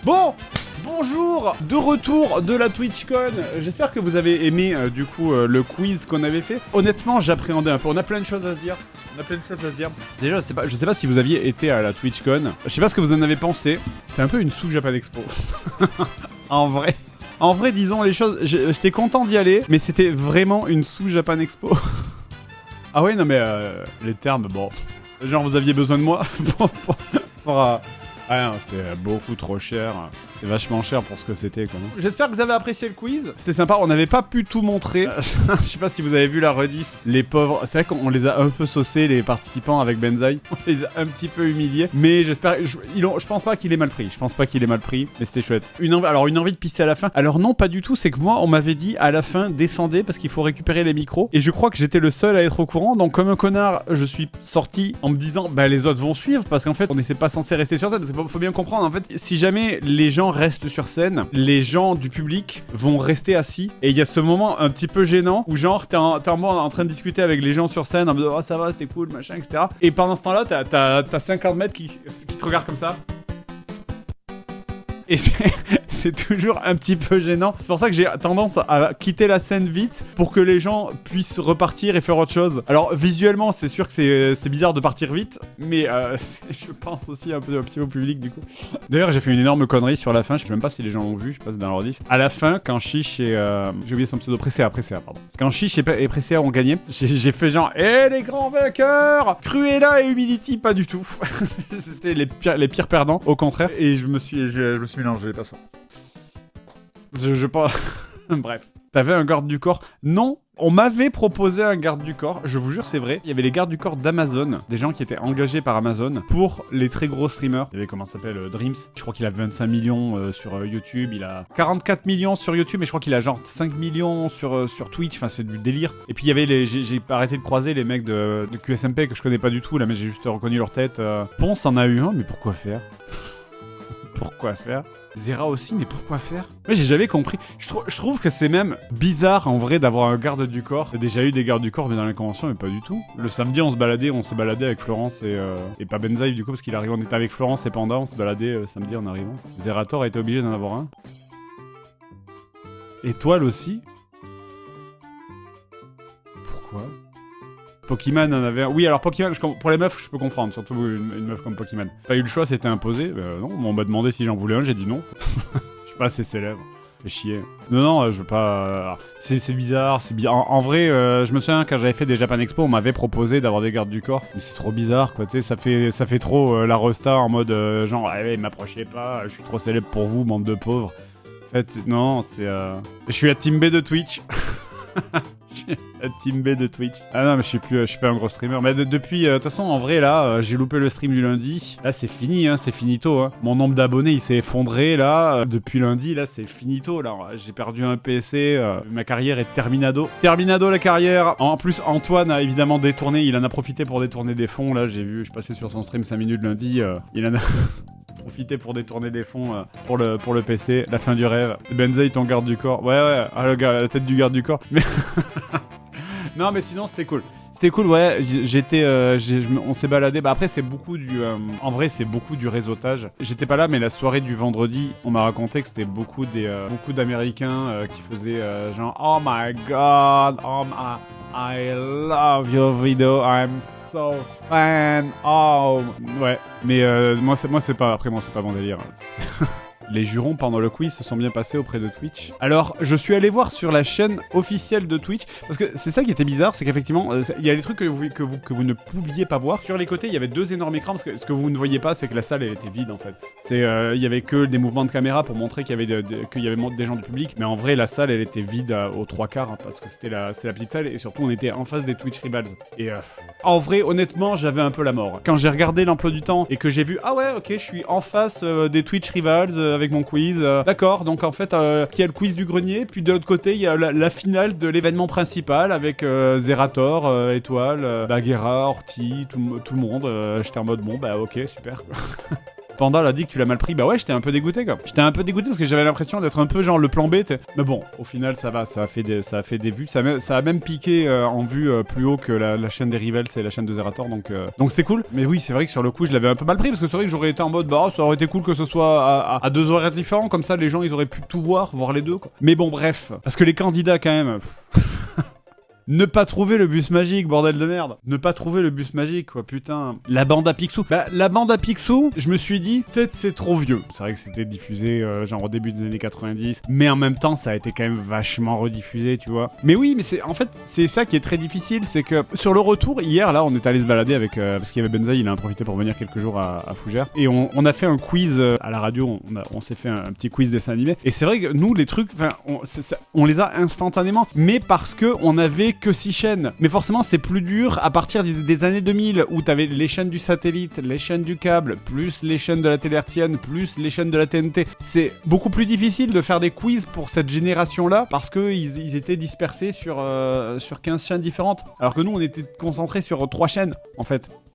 Bon, bonjour, de retour de la TwitchCon. J'espère que vous avez aimé du coup le quiz qu'on avait fait. Honnêtement, j'appréhendais un peu. On a plein de choses à se dire. Déjà, je sais pas si vous aviez été à la TwitchCon. Je sais pas ce que vous en avez pensé. C'était un peu une sous-Japan Expo. En vrai, disons les choses. J'étais content d'y aller, mais c'était vraiment une sous-Japan Expo. Ah ouais, non mais les termes, bon. Genre, vous aviez besoin de moi pour ah non, c'était beaucoup trop cher. C'était vachement cher pour ce que c'était, quoi. J'espère que vous avez apprécié le quiz. C'était sympa, on n'avait pas pu tout montrer. Je sais pas si vous avez vu la rediff. Les pauvres, c'est vrai qu'on les a un peu saucés, les participants, avec Benzaï. On les a un petit peu humiliés. Mais j'espère... Je pense pas qu'il ait mal pris. Mais c'était chouette. Une envie de pisser à la fin. Alors non, pas du tout. C'est que moi, on m'avait dit à la fin, descendez parce qu'il faut récupérer les micros. Et je crois que j'étais le seul à être au courant. Donc comme un connard, je suis sorti en me disant, bah les autres vont suivre. Parce qu'en fait, on n'était pas censé rester sur scène. Parce qu'il faut bien comprendre, en fait, si jamais les gens restent sur scène, les gens du public vont rester assis. Et il y a ce moment un petit peu gênant où genre t'es en train de discuter avec les gens sur scène en mode oh ça va, c'était cool, machin, etc. Et pendant ce temps-là, t'as 50 mètres qui te regardent comme ça. Et c'est toujours un petit peu gênant. C'est pour ça que j'ai tendance à quitter la scène vite pour que les gens puissent repartir et faire autre chose. Alors visuellement, c'est sûr que c'est bizarre de partir vite, mais je pense aussi un petit peu au public du coup. D'ailleurs, j'ai fait une énorme connerie sur la fin. Je sais même pas si les gens l'ont vu. Je sais pas si dans leur diff. À la fin, quand Chiche et j'ai oublié son pseudo, Presea, pardon. Quand Chiche et Presea ont gagné, j'ai fait genre les grands vainqueurs, Cruella et Humility, pas du tout. C'était les pires perdants, au contraire. Et je me suis mélangé les personnes. Je pense... Bref. T'avais un garde du corps? Non, on m'avait proposé un garde du corps, je vous jure c'est vrai. Il y avait les gardes du corps d'Amazon, des gens qui étaient engagés par Amazon pour les très gros streamers. Il y avait comment ça s'appelle, Dreams. Je crois qu'il a 25 millions sur YouTube, il a 44 millions sur YouTube, mais je crois qu'il a genre 5 millions sur Twitch, enfin c'est du délire. Et puis il y avait j'ai arrêté de croiser les mecs de QSMP que je connais pas du tout là, mais j'ai juste reconnu leur tête. Ponce en a eu un, mais pourquoi faire? Pourquoi faire? Zera aussi, mais pourquoi faire? Moi j'ai jamais compris. Je trouve que c'est même bizarre en vrai d'avoir un garde du corps. Il y a déjà eu des gardes du corps mais dans les conventions mais pas du tout. Le samedi on s'est baladé avec Florence et pas Benzaï du coup parce qu'il arrive, on était avec Florence et Panda, on se baladait samedi en arrivant. Zerator a été obligé d'en avoir un. Étoile aussi? Pourquoi? Pokémon en avait un. Oui, alors Pokémon, pour les meufs, je peux comprendre, surtout une meuf comme Pokémon. Pas eu le choix, c'était imposé. Non, on m'a demandé si j'en voulais un, j'ai dit non. Je suis pas assez célèbre. Fait chier. Non, je veux pas. C'est bizarre, c'est bien. En vrai, je me souviens quand j'avais fait des Japan Expo, on m'avait proposé d'avoir des gardes du corps. Mais c'est trop bizarre, quoi. Tu sais, ça fait trop la resta en mode genre, m'approchez pas, je suis trop célèbre pour vous, bande de pauvres. En fait, non, c'est. Je suis la team B de Twitch. La team B de Twitch. Ah non mais je suis pas un gros streamer. Mais depuis, de toute façon en vrai là, j'ai loupé le stream du lundi. Là c'est fini, hein, c'est finito. Hein. Mon nombre d'abonnés il s'est effondré là. Depuis lundi là c'est finito. Là j'ai perdu un PC. Ma carrière est terminado. Terminado la carrière. En plus Antoine a évidemment détourné. Il en a profité pour détourner des fonds. Là j'ai vu, je suis passé sur son stream 5 minutes lundi. Il en a... profiter pour détourner des fonds pour le PC, la fin du rêve. C'est Benzaï ton garde du corps. Ouais, ah, le gars, la tête du garde du corps. Mais non, mais sinon c'était cool. C'était cool, ouais. On s'est baladé. Bah après c'est beaucoup en vrai c'est beaucoup du réseautage. J'étais pas là, mais la soirée du vendredi, on m'a raconté que c'était beaucoup d'Américains qui faisaient genre oh my god, I love your video, I'm so fan. Oh ouais. Mais moi c'est pas mon délire. Les jurons pendant le quiz se sont bien passés auprès de Twitch. Alors, je suis allé voir sur la chaîne officielle de Twitch, parce que c'est ça qui était bizarre, c'est qu'effectivement, il y a des trucs que vous ne pouviez pas voir. Sur les côtés, il y avait deux énormes écrans, parce que ce que vous ne voyez pas, c'est que la salle, elle était vide, en fait. Il y avait que des mouvements de caméra pour montrer qu'il y avait des gens du public, mais en vrai, la salle, elle était vide aux trois quarts, hein, parce que c'est la petite salle, et surtout, on était en face des Twitch Rivals. Et en vrai, honnêtement, j'avais un peu la mort. Quand j'ai regardé l'emploi du temps, et que j'ai vu, ah ouais, ok, je suis en face des Twitch Rivals, avec mon quiz. D'accord, donc en fait, il y a le quiz du grenier, puis de l'autre côté, il y a la finale de l'événement principal avec Zerator, Étoile, Baguera, Orti, tout le monde. J'étais en mode, bon, bah ok, super. Panda l'a dit que tu l'as mal pris. Bah ouais, j'étais un peu dégoûté quoi. J'étais un peu dégoûté parce que j'avais l'impression d'être un peu genre le plan B. Mais bon, au final ça va, ça a fait des vues. Ça a même piqué en vue plus haut que la chaîne des Rivals et la chaîne de Zerator. Donc c'est cool. Mais oui, c'est vrai que sur le coup, je l'avais un peu mal pris parce que c'est vrai que j'aurais été en mode bah ça aurait été cool que ce soit à 2 horaires différents. Comme ça, les gens ils auraient pu tout voir les deux quoi. Mais bon, bref. Parce que les candidats quand même. Ne pas trouver le bus magique, bordel de merde. Ne pas trouver le bus magique, quoi, putain. La bande à Picsou. Bah, la bande à Picsou, je me suis dit, peut-être c'est trop vieux. C'est vrai que c'était diffusé, genre au début des années 90. Mais en même temps, ça a été quand même vachement rediffusé, tu vois. Mais oui, mais en fait, c'est ça qui est très difficile, c'est que sur le retour, hier, là, on est allé se balader avec, parce qu'il y avait Benzaï, il a en profité pour venir quelques jours à Fougères. Et on a fait un quiz à la radio, on s'est fait un petit quiz dessin animé. Et c'est vrai que nous, les trucs, on les a instantanément. Mais parce que on avait que 6 chaînes. Mais forcément, c'est plus dur à partir des années 2000 où t'avais les chaînes du satellite, les chaînes du câble, plus les chaînes de la télé hertzienne, plus les chaînes de la TNT. C'est beaucoup plus difficile de faire des quiz pour cette génération-là parce qu'ils étaient dispersés sur 15 chaînes différentes. Alors que nous, on était concentrés sur 3 chaînes, en fait.